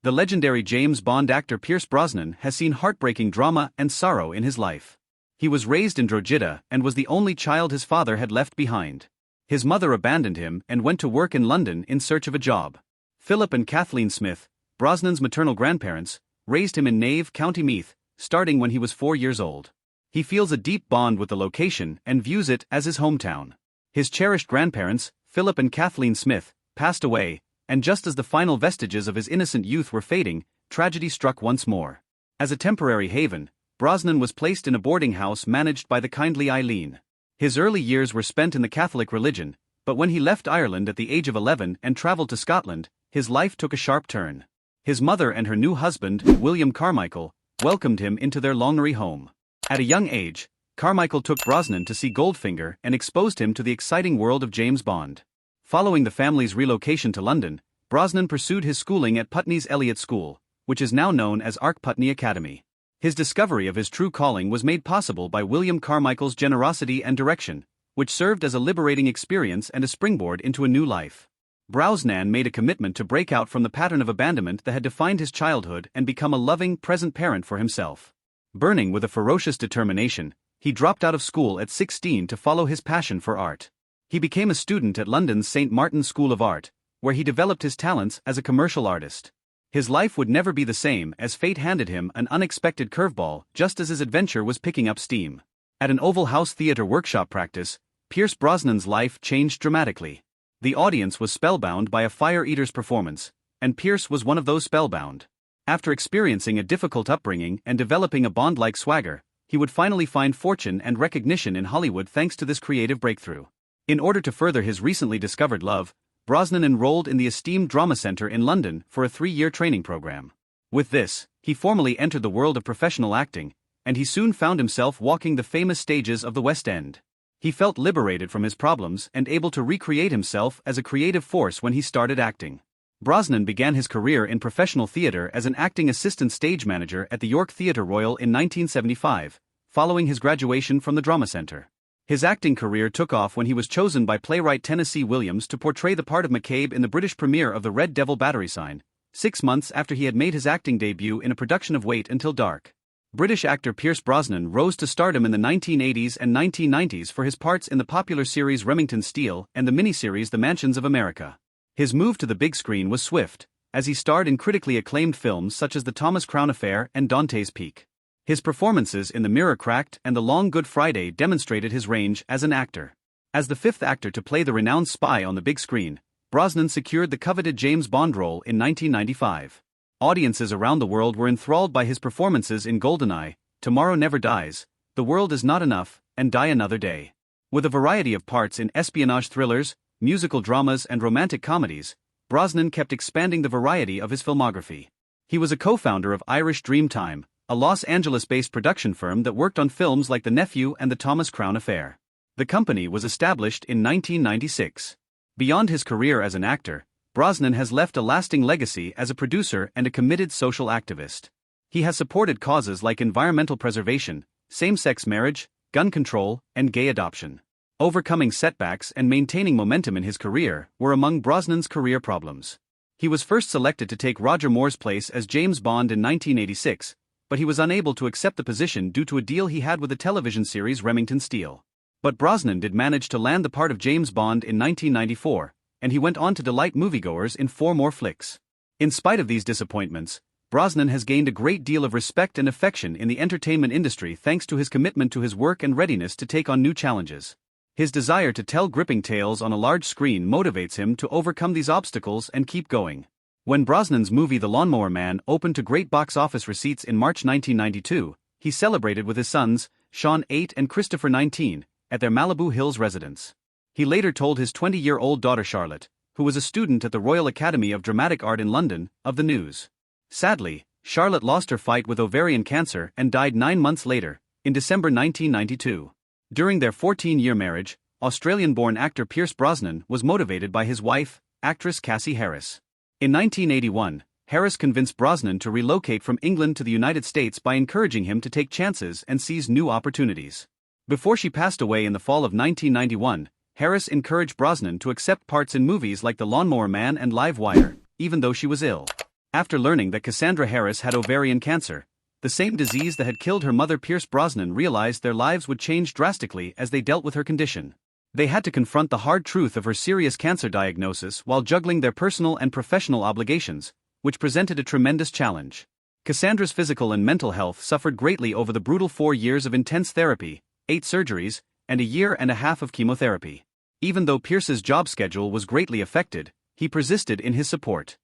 The legendary James Bond actor Pierce Brosnan has seen heartbreaking drama and sorrow in his life. He was raised in Drogidda and was the only child his father had left behind. His mother abandoned him and went to work in London in search of a job. Philip and Kathleen Smith, Brosnan's maternal grandparents, raised him in Nave, County Meath, starting when he was 4 years old. He feels a deep bond with the location and views it as his hometown. His cherished grandparents, Philip and Kathleen Smith, passed away, and just as the final vestiges of his innocent youth were fading, tragedy struck once more. As a temporary haven, Brosnan was placed in a boarding house managed by the Kindly Eileen. His early years were spent in the Catholic religion, but when he left Ireland at the age of 11 and travelled to Scotland, his life took a sharp turn. His mother and her new husband, William Carmichael, welcomed him into their Longnery home. At a young age, Carmichael took Brosnan to see Goldfinger and exposed him to the exciting world of James Bond. Following the family's relocation to London, Brosnan pursued his schooling at Putney's Elliott School, which is now known as Ark Putney Academy. His discovery of his true calling was made possible by William Carmichael's generosity and direction, which served as a liberating experience and a springboard into a new life. Brosnan made a commitment to break out from the pattern of abandonment that had defined his childhood and become a loving, present parent for himself. Burning with a ferocious determination, he dropped out of school at 16 to follow his passion for art. He became a student at London's St. Martin's School of Art, where he developed his talents as a commercial artist. His life would never be the same as fate handed him an unexpected curveball just as his adventure was picking up steam. At an Oval House Theatre workshop practice, Pierce Brosnan's life changed dramatically. The audience was spellbound by a Fire Eater's performance, and Pierce was one of those spellbound. After experiencing a difficult upbringing and developing a Bond-like swagger, he would finally find fortune and recognition in Hollywood thanks to this creative breakthrough. In order to further his recently discovered love, Brosnan enrolled in the esteemed Drama Centre in London for a 3-year training program. With this, he formally entered the world of professional acting, and he soon found himself walking the famous stages of the West End. He felt liberated from his problems and able to recreate himself as a creative force when he started acting. Brosnan began his career in professional theatre as an acting assistant stage manager at the York Theatre Royal in 1975, following his graduation from the Drama Centre. His acting career took off when he was chosen by playwright Tennessee Williams to portray the part of McCabe in the British premiere of The Red Devil Battery Sign, 6 months after he had made his acting debut in a production of Wait Until Dark. British actor Pierce Brosnan rose to stardom in the 1980s and 1990s for his parts in the popular series Remington Steele and the miniseries The Mansions of America. His move to the big screen was swift, as he starred in critically acclaimed films such as The Thomas Crown Affair and Dante's Peak. His performances in The Mirror Cracked and The Long Good Friday demonstrated his range as an actor. As the fifth actor to play the renowned spy on the big screen, Brosnan secured the coveted James Bond role in 1995. Audiences around the world were enthralled by his performances in GoldenEye, Tomorrow Never Dies, The World Is Not Enough, and Die Another Day. With a variety of parts in espionage thrillers, musical dramas and romantic comedies, Brosnan kept expanding the variety of his filmography. He was a co-founder of Irish Dreamtime, a Los Angeles-based production firm that worked on films like The Nephew and The Thomas Crown Affair. The company was established in 1996. Beyond his career as an actor, Brosnan has left a lasting legacy as a producer and a committed social activist. He has supported causes like environmental preservation, same-sex marriage, gun control, and gay adoption. Overcoming setbacks and maintaining momentum in his career were among Brosnan's career problems. He was first selected to take Roger Moore's place as James Bond in 1986, but he was unable to accept the position due to a deal he had with the television series Remington Steele. But Brosnan did manage to land the part of James Bond in 1994, and he went on to delight moviegoers in 4 more flicks. In spite of these disappointments, Brosnan has gained a great deal of respect and affection in the entertainment industry thanks to his commitment to his work and readiness to take on new challenges. His desire to tell gripping tales on a large screen motivates him to overcome these obstacles and keep going. When Brosnan's movie The Lawnmower Man opened to great box office receipts in March 1992, he celebrated with his sons, Sean 8 and Christopher 19, at their Malibu Hills residence. He later told his 20-year-old daughter Charlotte, who was a student at the Royal Academy of Dramatic Art in London, of the news. Sadly, Charlotte lost her fight with ovarian cancer and died 9 months later, in December 1992. During their 14-year marriage, Australian-born actor Pierce Brosnan was motivated by his wife, actress Cassie Harris. In 1981, Harris convinced Brosnan to relocate from England to the United States by encouraging him to take chances and seize new opportunities. Before she passed away in the fall of 1991, Harris encouraged Brosnan to accept parts in movies like The Lawnmower Man and Live Wire, even though she was ill. After learning that Cassandra Harris had ovarian cancer, the same disease that had killed her mother, Pierce Brosnan realized their lives would change drastically as they dealt with her condition. They had to confront the hard truth of her serious cancer diagnosis while juggling their personal and professional obligations, which presented a tremendous challenge. Cassandra's physical and mental health suffered greatly over the brutal 4 years of intense therapy, 8 surgeries, and a year and a half of chemotherapy. Even though Pierce's job schedule was greatly affected, he persisted in his support.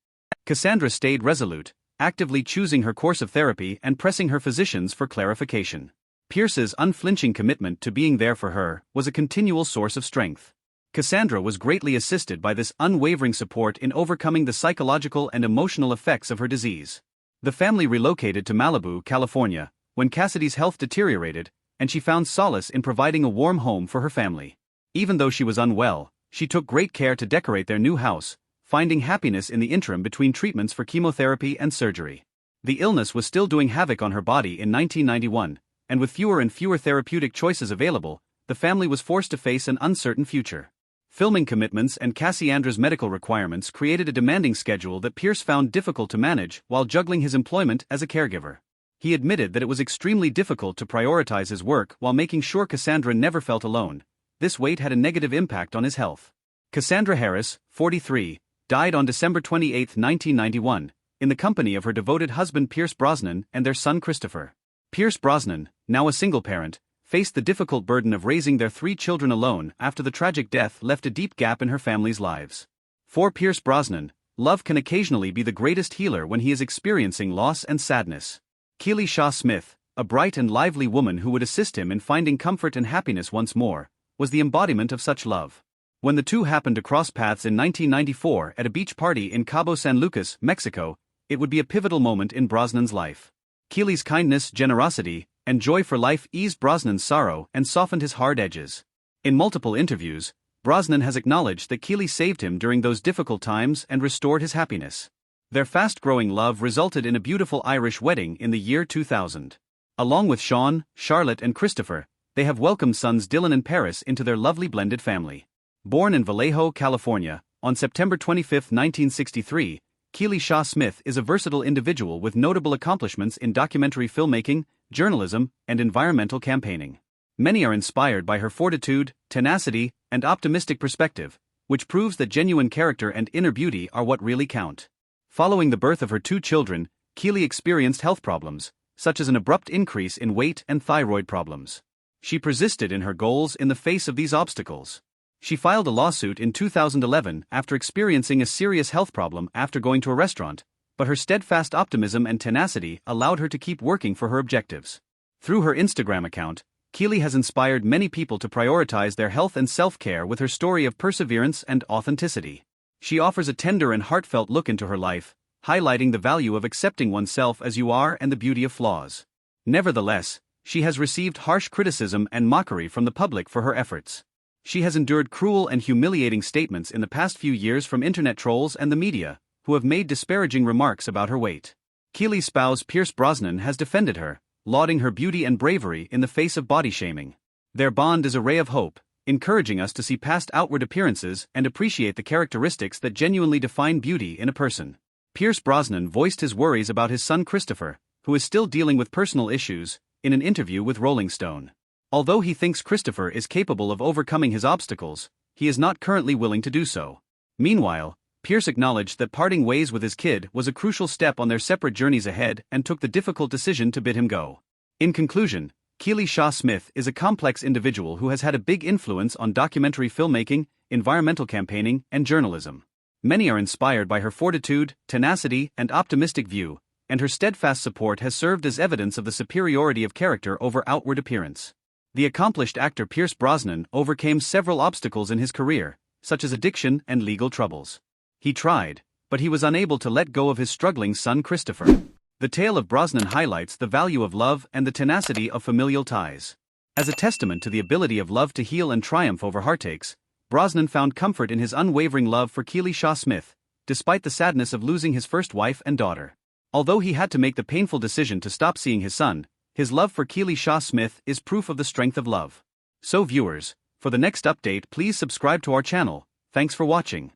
Cassandra stayed resolute, actively choosing her course of therapy and pressing her physicians for clarification. Pierce's unflinching commitment to being there for her was a continual source of strength. Cassandra was greatly assisted by this unwavering support in overcoming the psychological and emotional effects of her disease. The family relocated to Malibu, California, when Cassidy's health deteriorated, and she found solace in providing a warm home for her family. Even though she was unwell, she took great care to decorate their new house, finding happiness in the interim between treatments for chemotherapy and surgery. The illness was still doing havoc on her body in 1991, and with fewer and fewer therapeutic choices available, the family was forced to face an uncertain future. Filming commitments and Cassandra's medical requirements created a demanding schedule that Pierce found difficult to manage while juggling his employment as a caregiver. He admitted that it was extremely difficult to prioritize his work while making sure Cassandra never felt alone. This weight had a negative impact on his health. Cassandra Harris, 43, died on December 28, 1991, in the company of her devoted husband Pierce Brosnan and their son Christopher. Pierce Brosnan, now a single parent, faced the difficult burden of raising their 3 children alone after the tragic death left a deep gap in her family's lives. For Pierce Brosnan, love can occasionally be the greatest healer when he is experiencing loss and sadness. Kindly Smith, a bright and lively woman who would assist him in finding comfort and happiness once more, was the embodiment of such love. When the two happened to cross paths in 1994 at a beach party in Cabo San Lucas, Mexico, it would be a pivotal moment in Brosnan's life. Kindly's kindness, generosity, and joy for life eased Brosnan's sorrow and softened his hard edges. In multiple interviews, Brosnan has acknowledged that Kindly saved him during those difficult times and restored his happiness. Their fast-growing love resulted in a beautiful Irish wedding in the year 2000. Along with Sean, Charlotte and Christopher, they have welcomed sons Dylan and Paris into their lovely blended family. Born in Vallejo, California, on September 25, 1963, Kindly Smith is a versatile individual with notable accomplishments in documentary filmmaking, journalism, and environmental campaigning. Many are inspired by her fortitude, tenacity, and optimistic perspective, which proves that genuine character and inner beauty are what really count. Following the birth of her 2 children, Kindly experienced health problems, such as an abrupt increase in weight and thyroid problems. She persisted in her goals in the face of these obstacles. She filed a lawsuit in 2011 after experiencing a serious health problem after going to a restaurant, but her steadfast optimism and tenacity allowed her to keep working for her objectives. Through her Instagram account, Kindly has inspired many people to prioritize their health and self-care with her story of perseverance and authenticity. She offers a tender and heartfelt look into her life, highlighting the value of accepting oneself as you are and the beauty of flaws. Nevertheless, she has received harsh criticism and mockery from the public for her efforts. She has endured cruel and humiliating statements in the past few years from internet trolls and the media, who have made disparaging remarks about her weight. Kindly's spouse Pierce Brosnan has defended her, lauding her beauty and bravery in the face of body shaming. Their bond is a ray of hope, encouraging us to see past outward appearances and appreciate the characteristics that genuinely define beauty in a person. Pierce Brosnan voiced his worries about his son Christopher, who is still dealing with personal issues, in an interview with Rolling Stone. Although he thinks Christopher is capable of overcoming his obstacles, he is not currently willing to do so. Meanwhile, Pierce acknowledged that parting ways with his kid was a crucial step on their separate journeys ahead and took the difficult decision to bid him go. In conclusion, Kindly Smith is a complex individual who has had a big influence on documentary filmmaking, environmental campaigning, and journalism. Many are inspired by her fortitude, tenacity, and optimistic view, and her steadfast support has served as evidence of the superiority of character over outward appearance. The accomplished actor Pierce Brosnan overcame several obstacles in his career, such as addiction and legal troubles. He tried, but he was unable to let go of his struggling son Christopher. The tale of Brosnan highlights the value of love and the tenacity of familial ties. As a testament to the ability of love to heal and triumph over heartaches, Brosnan found comfort in his unwavering love for Kindly Smith, despite the sadness of losing his first wife and daughter. Although he had to make the painful decision to stop seeing his son, his love for Kindly Smith is proof of the strength of love. So viewers, for the next update please subscribe to our channel. Thanks for watching.